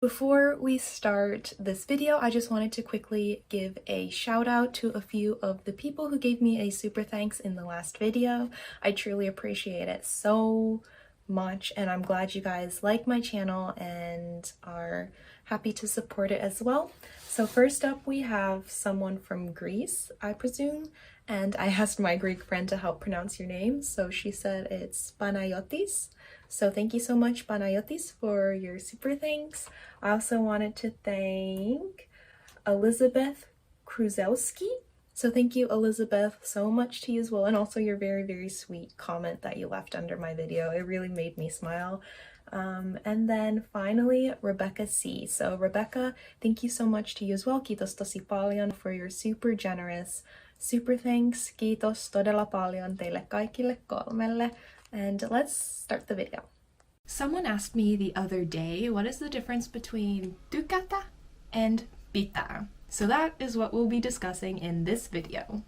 Before we start this video, I just wanted to quickly give a shout out to a few of the people who gave me a super thanks in the last video. I truly appreciate it so much, and I'm glad you guys like my channel and are happy to support it as well. So first up, we have someone from Greece, I presume, and I asked my Greek friend to help pronounce your name, so she said it's Panayotis. So thank you so much, Panayotis, for your super thanks. I also wanted to thank Elizabeth Kruzowski. So thank you, Elizabeth, so much to you as well, and also your very, very sweet comment that you left under my video. It really made me smile. And then finally, Rebecca C. So Rebecca, thank you so much to you as well. Kiitos tosi paljon for your super generous super thanks. Kiitos todella paljon teille kaikille kolmelle. And let's start the video. Someone asked me the other day, what is the difference between tykätä and pitää? So that is what we'll be discussing in this video.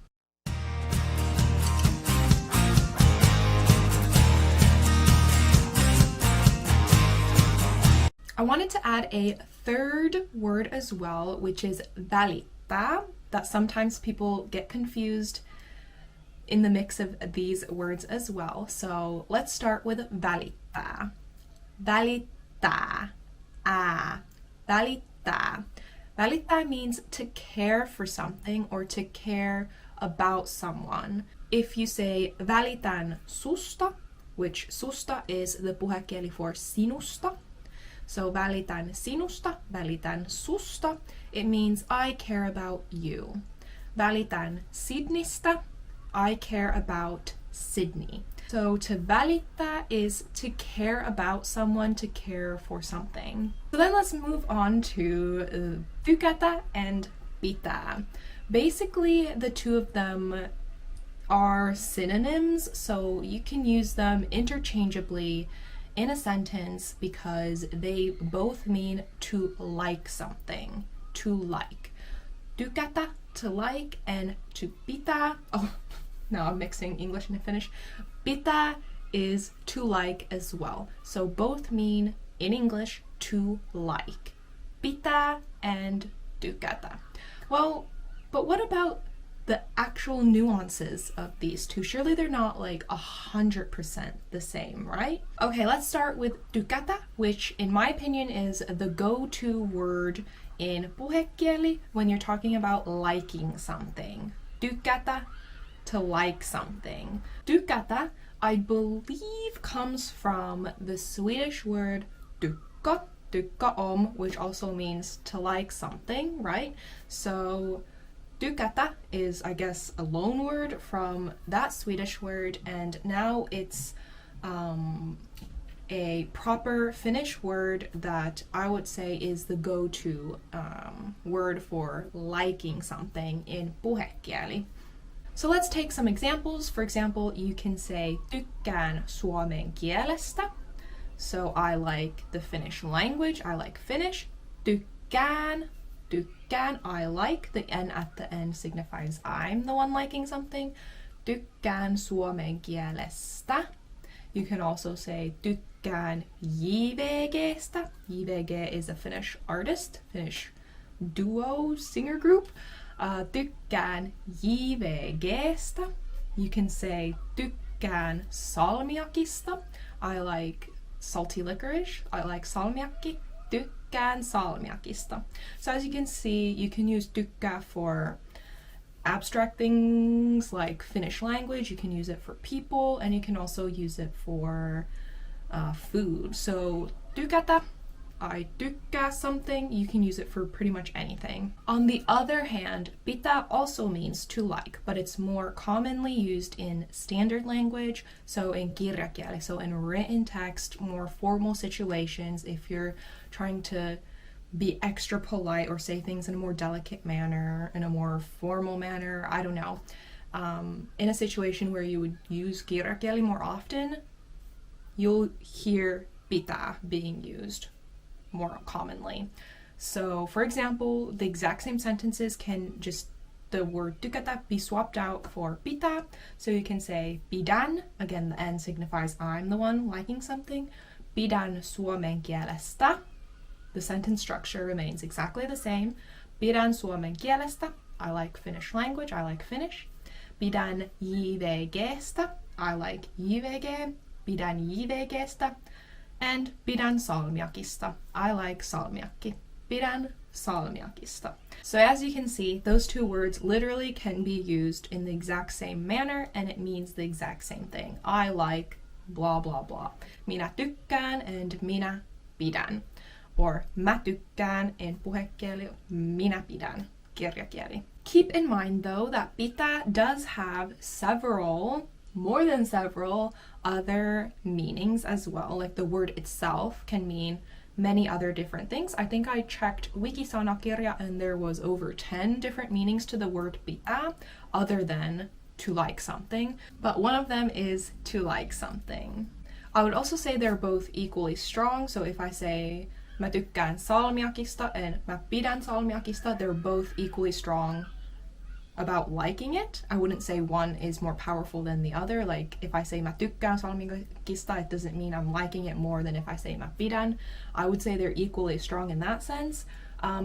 I wanted to add a third word as well, which is välittää, that sometimes people get confused in the mix of these words as well. So let's start with välittää. Välittää. Välittää. Välittää means to care for something or to care about someone. If you say välitän susta, which susta is the puhekieli for sinusta, so välitän sinusta, välitän susta, it means I care about you. Välitän Sidneystä, I care about Sidney. So to välittää is to care about someone, to care for something. So then let's move on to tykätä and pitää. Basically, the two of them are synonyms, so you can use them interchangeably in a sentence because they both mean to like something, to like. Tykätä, to like, and to pitää, oh, now I'm mixing English and Finnish. Pitää is to like as well. So both mean, in English, to like. Pitää and tykätä. Well, but what about the actual nuances of these two? Surely they're not like 100% the same, right? Okay, let's start with tykätä, which in my opinion is the go-to word in puhekieli when you're talking about liking something. Tykätä, to like something. Tykätä, I believe, comes from the Swedish word tycka, tycka om, which also means to like something, right? So tykätä is, I guess, a loan word from that Swedish word, and now it's a proper Finnish word that I would say is the go-to word for liking something in puhekieli. So let's take some examples. For example, you can say tykkään suomen kielestä. So I like the Finnish language, I like Finnish. Tykkään, tykkään, I like. The N at the end signifies I'm the one liking something. Tykkään suomen kielestä. You can also say tykkään JVGstä. JVG is a Finnish artist, Finnish duo, singer group. Tykkään JVGstä. You can say tykkään salmiakista. I like salty licorice. I like salmiakki. Tykkään salmiakista. So as you can see, you can use tykkää for abstract things like Finnish language. You can use it for people, and you can also use it for food. So tykätä, I tykkää something, you can use it for pretty much anything. On the other hand, pitää also means to like, but it's more commonly used in standard language, so in kirjakieli, so in written text, more formal situations, if you're trying to be extra polite or say things in a more delicate manner, in a more formal manner, I don't know. In a situation where you would use kirjakieli more often, you'll hear pitää being used more commonly. So for example, the exact same sentences can just, the word tykätä, be swapped out for pitää. So you can say pidän, again the N signifies I'm the one liking something. Pidän suomen kielestä. the sentence structure remains exactly the same. Pidän suomen kielestä. I like Finnish language. I like Finnish. Pidän JVGstä. I like JVG. Pidän JVGstä. And pidän salmiakista. I like salmiakki. Pidän salmiakista. So as you can see, those two words literally can be used in the exact same manner and it means the exact same thing. I like blah blah blah. Minä tykkään and minä pidän. Or mä tykkään in puhekieli, minä pidän kirjakieli. Keep in mind though that pitää does have more than several other meanings as well. Like the word itself can mean many other different things. I think I checked Wikisanakirja and there was over 10 different meanings to the word pitää other than to like something. But one of them is to like something. I would also say they're both equally strong. So if I say mä tykkään salmiakista and mä pidän salmiakista, they're both equally strong about liking it. I wouldn't say one is more powerful than the other. Like if I say mä tykkään salmiakista, it doesn't mean I'm liking it more than if I say mä pidän. I would say they're equally strong in that sense.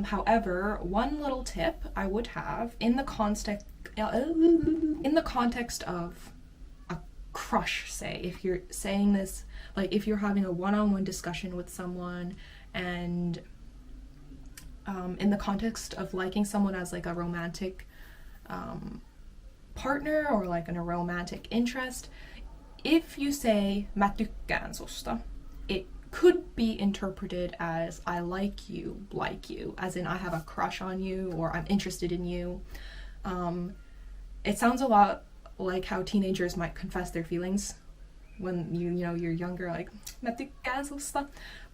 However, one little tip I would have in the context of a crush, say, if you're saying this, like if you're having a one-on-one discussion with someone and in the context of liking someone as like a romantic partner or like in a romantic interest, if you say mä tykkään susta, it could be interpreted as I like you, as in I have a crush on you or I'm interested in you. It sounds a lot like how teenagers might confess their feelings when you're younger, like mä tykkään susta,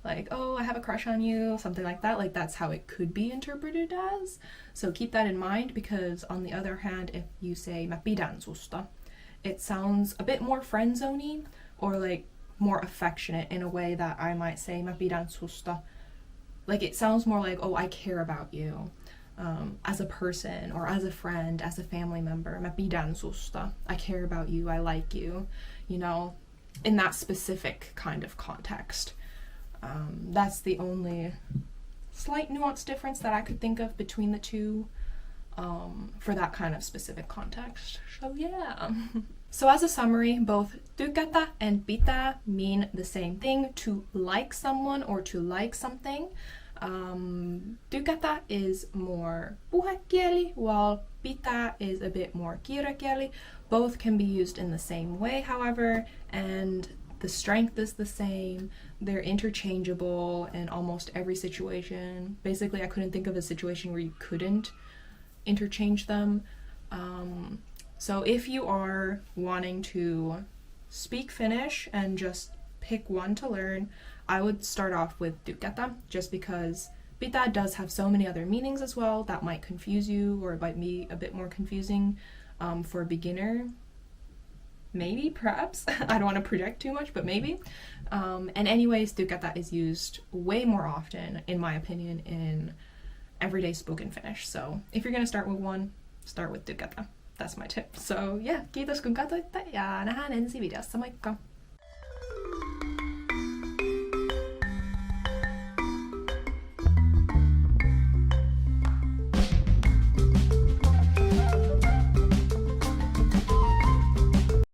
like, oh, I have a crush on you, something like that. Like that's how it could be interpreted as. So keep that in mind, because on the other hand, if you say mä pidän susta, it sounds a bit more friend-zoney or like more affectionate in a way that I might say mä pidän susta. Like it sounds more like, oh, I care about you as a person or as a friend, as a family member. Mä pidän susta. I care about you. I like you. You know, in that specific kind of context. That's the only slight nuance difference that I could think of between the two for that kind of specific context. So yeah. So as a summary, both tykätä and pitää mean the same thing, to like someone or to like something. Tykätä is more puhekieli, while pitää is a bit more kirjakieli. Both can be used in the same way, however, and the strength is the same. They're interchangeable in almost every situation. Basically, I couldn't think of a situation where you couldn't interchange them. So if you are wanting to speak Finnish and just pick one to learn, I would start off with tykätä, just because pitää does have so many other meanings as well that might confuse you, or it might be a bit more confusing for a beginner. Maybe, perhaps. I don't want to project too much, but maybe. And anyways, tykätä is used way more often, in my opinion, in everyday spoken Finnish. So if you're going to start with one, start with tykätä. That's my tip. So yeah, kiitos kun katsoitte ja nähdään ensi videossa. Moikka!